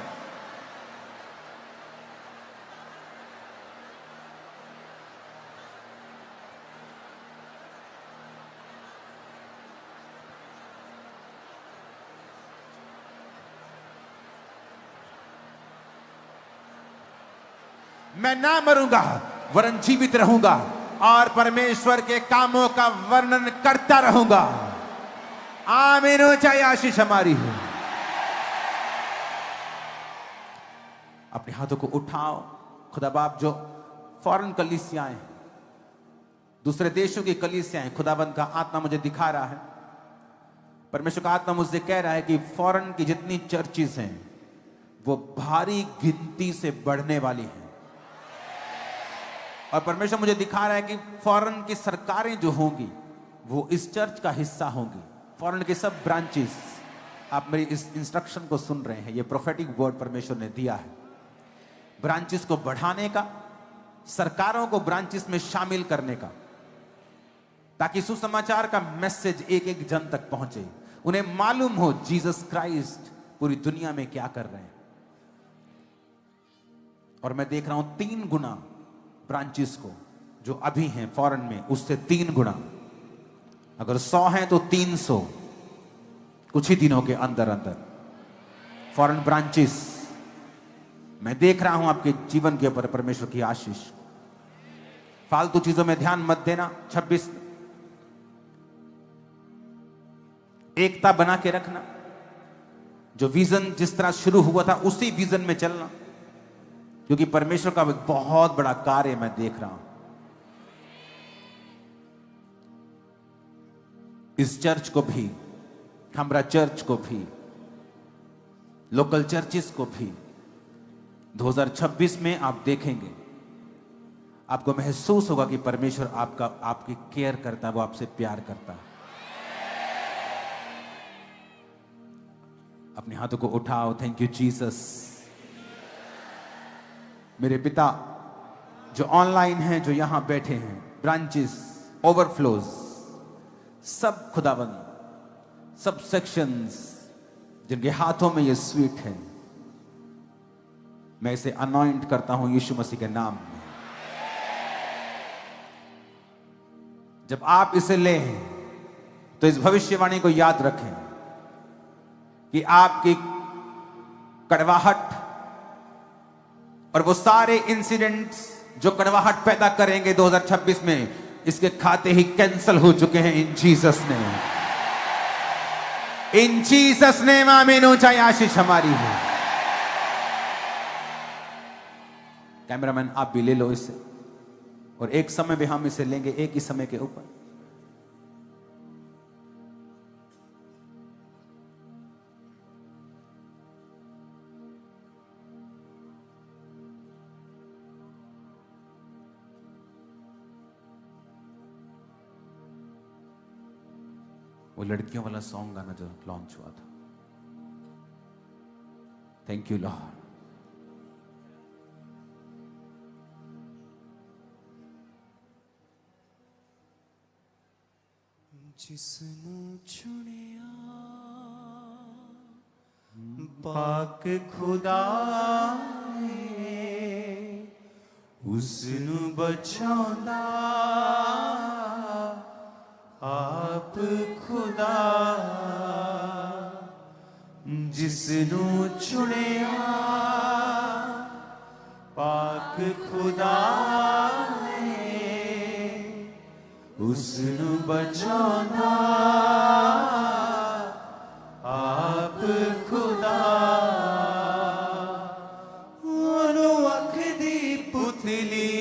Speaker 1: मैं ना मरूंगा वरन जीवित रहूंगा और परमेश्वर के कामों का वर्णन करता रहूंगा। आमीन हो, चाहे आशीष हमारी हो। अपने हाथों को उठाओ। खुदा बाप जो फॉरेन कलीसियाएं, दूसरे देशों की कलीसियाएं, खुदाबंद का आत्मा मुझे दिखा रहा है, परमेश्वर का आत्मा मुझसे कह रहा है कि फॉरेन की जितनी चर्चेस हैं वो भारी गिनती से बढ़ने वाली हैं। और परमेश्वर मुझे दिखा रहा है कि फॉरेन की सरकारें जो होंगी वो इस चर्च का हिस्सा होंगी। फॉरेन के सब ब्रांचेस, आप मेरी इस इंस्ट्रक्शन को सुन रहे हैं, ये प्रोफेटिक वर्ड परमेश्वर ने दिया है। ब्रांचेस को बढ़ाने का, सरकारों को ब्रांचेस में शामिल करने का, ताकि सुसमाचार का मैसेज एक एक जन तक पहुंचे, उन्हें मालूम हो जीसस क्राइस्ट पूरी दुनिया में क्या कर रहे हैं। और मैं देख रहा हूं 3 गुना ब्रांचेस को जो अभी हैं फॉरेन में, उससे 3 गुना। अगर 100 हैं तो 300 कुछ ही दिनों के अंदर अंदर फॉरेन ब्रांचेस मैं देख रहा हूं आपके जीवन के ऊपर परमेश्वर की आशीष। फालतू चीजों में ध्यान मत देना। 26 एकता बना के रखना। जो विजन जिस तरह शुरू हुआ था उसी विजन में चलना, क्योंकि परमेश्वर का एक बहुत बड़ा कार्य मैं देख रहा हूं। इस चर्च को भी, हमरा चर्च को भी, लोकल चर्चेस को भी 2026 में आप देखेंगे, आपको महसूस होगा कि परमेश्वर आपकी केयर करता है, वो आपसे प्यार करता है। अपने हाथों को उठाओ। Thank you Jesus. मेरे पिता जो ऑनलाइन हैं, जो यहां बैठे हैं, ब्रांचेस, ओवरफ्लोज, सब खुदाबंद, सब सेक्शंस जिनके हाथों में ये स्वीट है, मैं इसे अनॉइंट करता हूं यीशु मसीह के नाम में। जब आप इसे लें तो इस भविष्यवाणी को याद रखें कि आपकी कड़वाहट और वो सारे इंसिडेंट्स जो कड़वाहट पैदा करेंगे 2026 में, इसके खाते ही कैंसल हो चुके हैं इन जीसस नेम। इन जीसस नेम आमीन। ऊंचाई आशीष हमारी है। कैमरामैन आप भी ले लो इसे, और एक समय भी हम इसे लेंगे, एक ही समय के ऊपर। वो लड़कियों वाला सॉन्ग गाना जो लॉन्च हुआ था। Thank you lord.
Speaker 2: जिसनु चुनिया पाक खुदा उसनु बचांदा आप खुदा। जिसनु चुनिया पाक खुदा उसनु बचांदा आप खुदा। ओनु अख दी पुतली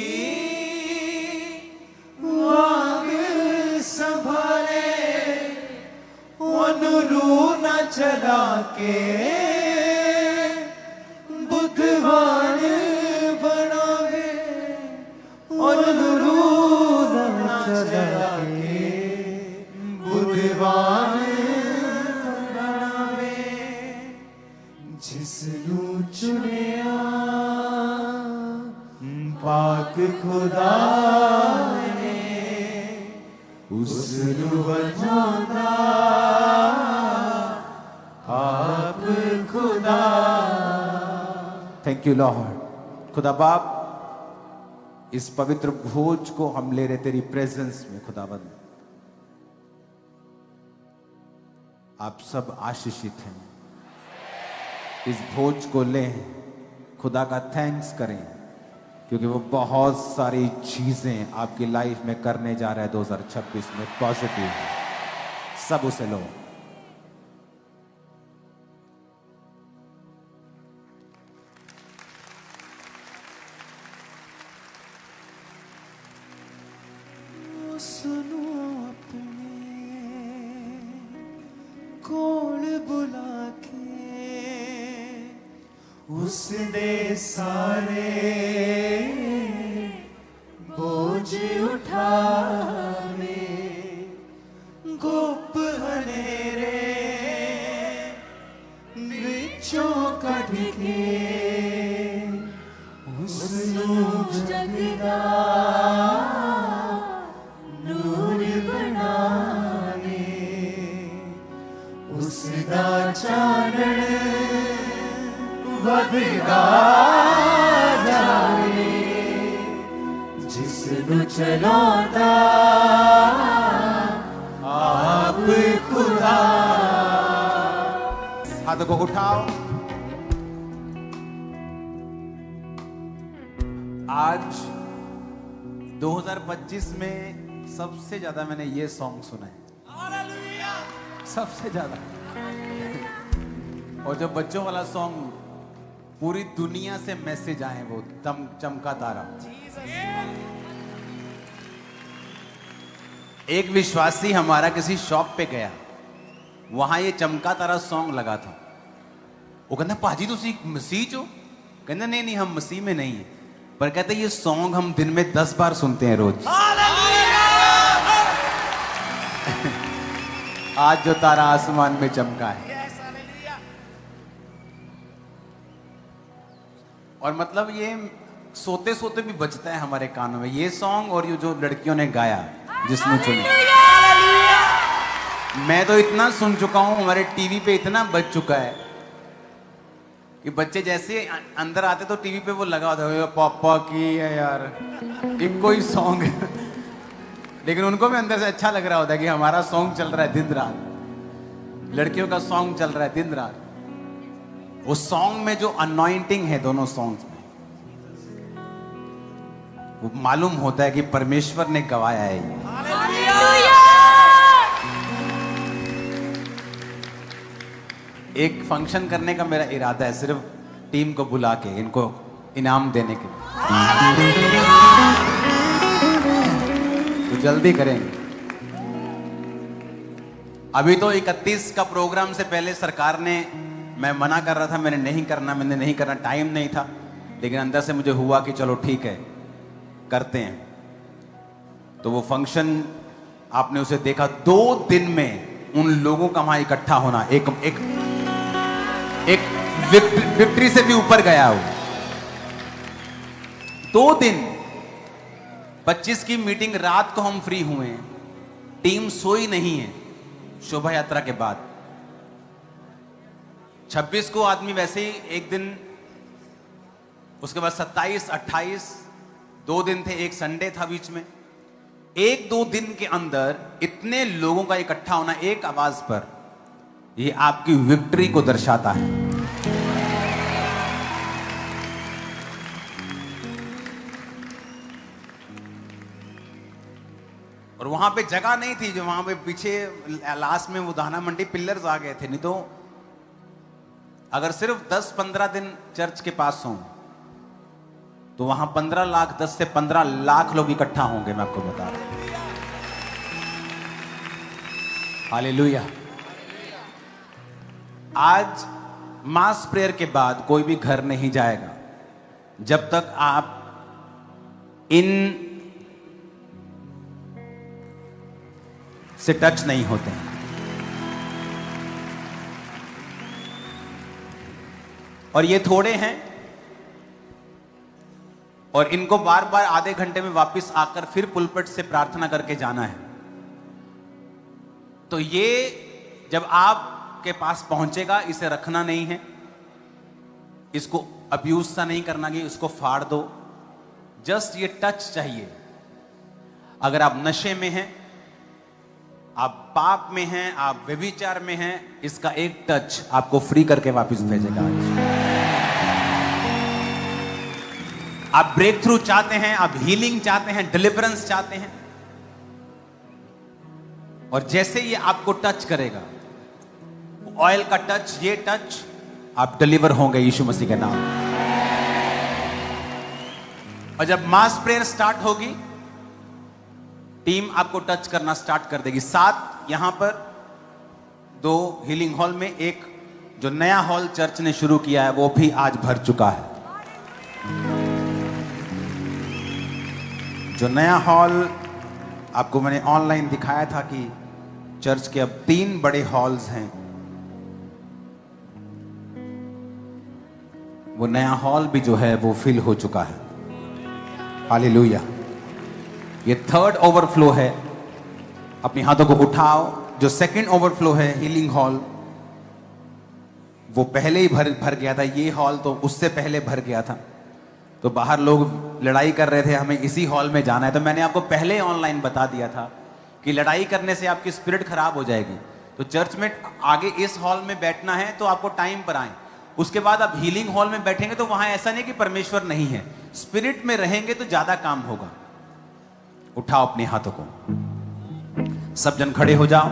Speaker 2: वांग संभाले, ओनु रूह न चला के बुद्धवान बनावे, ओनु रूह न चला के बुद्धवान बनावे। जिसनु चुनिया पाक खुदा ने उसनु बचांदा आप खुदा।
Speaker 1: Thank you Lord. खुदा बाप, इस पवित्र भोज को हम ले रहे तेरी प्रेजेंस में खुदाबंद। आप सब आशीषित हैं। इस भोज को लें, खुदा का थैंक्स करें, क्योंकि वो बहुत सारी चीजें आपकी लाइफ में करने जा रहा है 2026 में पॉजिटिव। सब उसे लो।
Speaker 2: सुनो अपने कोल बुला के उस दे सारे बोझ उठावे। गुप हनेरे बिचों कढ़ के उसनु जगदा उसदा चानण वधदा जावे। जिसनु चलांदा आप खुदा।
Speaker 1: हाथों को उठाओ। आज 2025 में सबसे ज्यादा मैंने ये सॉन्ग सुना है, सबसे ज्यादा। और जो बच्चों वाला सॉन्ग, पूरी दुनिया से मैसेज आए, वो चमका तारा। एक विश्वासी हमारा किसी शॉप पे गया, वहां ये चमका तारा सॉन्ग लगा था। वो कहता, पाजी तुसी मसीह चो? कहते नहीं नहीं, हम मसीह में नहीं है, पर कहते ये सॉन्ग हम दिन में 10 बार सुनते हैं रोज। आज जो तारा आसमान में चमका है, और मतलब ये सोते सोते भी बजता है हमारे कानों में ये सॉन्ग। और ये जो लड़कियों ने गाया, जिसने चुनी, मैं तो इतना सुन चुका हूं, हमारे टीवी पे इतना बज चुका है कि बच्चे जैसे अंदर आते तो टीवी पे वो लगा होता है, पापा की है यार, एक कोई सॉन्ग। लेकिन उनको भी अंदर से अच्छा लग रहा होता है कि हमारा सॉन्ग चल रहा है दिन रात, लड़कियों का सॉन्ग चल रहा है दिन रात। वो सॉन्ग में जो अनॉइंटिंग है दोनों सॉन्ग्स में, वो मालूम होता है कि परमेश्वर ने गवाया है ये। एक फंक्शन करने का मेरा इरादा है, सिर्फ टीम को बुला के इनको इनाम देने के लिए। तो जल्दी करेंगे। अभी तो 31 का प्रोग्राम से पहले सरकार ने, मैं मना कर रहा था, मैंने नहीं करना, टाइम नहीं था, लेकिन अंदर से मुझे हुआ कि चलो ठीक है करते हैं। तो वो फंक्शन आपने उसे देखा, 2 दिन में उन लोगों का वहां इकट्ठा होना एक विक्ट्री से भी ऊपर गया हो। 2 दिन, 25 की मीटिंग रात को हम फ्री हुए हैं, टीम सोई नहीं है शोभा यात्रा के बाद। 26 को आदमी वैसे ही एक दिन, उसके बाद 27, 28, 2 दिन थे, एक संडे था बीच में। 1-2 दिन के अंदर इतने लोगों का इकट्ठा होना एक आवाज पर, ये आपकी विक्ट्री को दर्शाता है। और वहां पे जगह नहीं थी, जो वहां पे पीछे लास्ट में वो दाना मंडी पिलर्स आ गए थे, नहीं तो अगर सिर्फ 10-15 दिन चर्च के पास हों तो वहां 15 लाख, 10 से 15 लाख लोग इकट्ठा होंगे, मैं आपको बता रहा हूं। हालेलुया। आज मास प्रेयर के बाद कोई भी घर नहीं जाएगा जब तक आप इन से टच नहीं होते हैं। और ये थोड़े हैं, और इनको बार बार आधे घंटे में वापस आकर फिर पुलपट से प्रार्थना करके जाना है। तो ये जब आपके पास पहुंचेगा, इसे रखना नहीं है, इसको अब्यूज सा नहीं करना कि इसको फाड़ दो, जस्ट ये टच चाहिए। अगर आप नशे में हैं, आप पाप में हैं, आप व्यभिचार में हैं, इसका एक टच आपको फ्री करके वापस भेजेगा। आप ब्रेक थ्रू चाहते हैं, आप हीलिंग चाहते हैं, डिलीवरेंस चाहते हैं, और जैसे ये आपको टच करेगा, ऑयल का टच, ये टच, आप डिलीवर होंगे यीशु मसीह के नाम। और जब मास प्रेयर स्टार्ट होगी, टीम आपको टच करना स्टार्ट कर देगी। 7 यहां पर, 2 हीलिंग हॉल में, एक जो नया हॉल चर्च ने शुरू किया है वो भी आज भर चुका है। जो नया हॉल आपको मैंने ऑनलाइन दिखाया था कि चर्च के अब 3 बड़े हॉल्स हैं, वो नया हॉल भी जो है वो फिल हो चुका है। हालेलुया। ये 3rd ओवरफ्लो है। अपने हाथों को उठाओ। जो 2nd ओवरफ्लो है, हीलिंग हॉल, वो पहले ही भर गया था। ये हॉल तो उससे पहले भर गया था। तो बाहर लोग लड़ाई कर रहे थे, हमें इसी हॉल में जाना है। तो मैंने आपको पहले ऑनलाइन बता दिया था कि लड़ाई करने से आपकी स्पिरिट खराब हो जाएगी। तो चर्च में आगे इस हॉल में बैठना है तो आपको टाइम पर आए। उसके बाद आप हीलिंग हॉल में बैठेंगे तो वहां ऐसा नहीं कि परमेश्वर नहीं है, स्पिरिट में रहेंगे तो ज्यादा काम होगा। उठाओ अपने हाथों को, सब जन खड़े हो जाओ।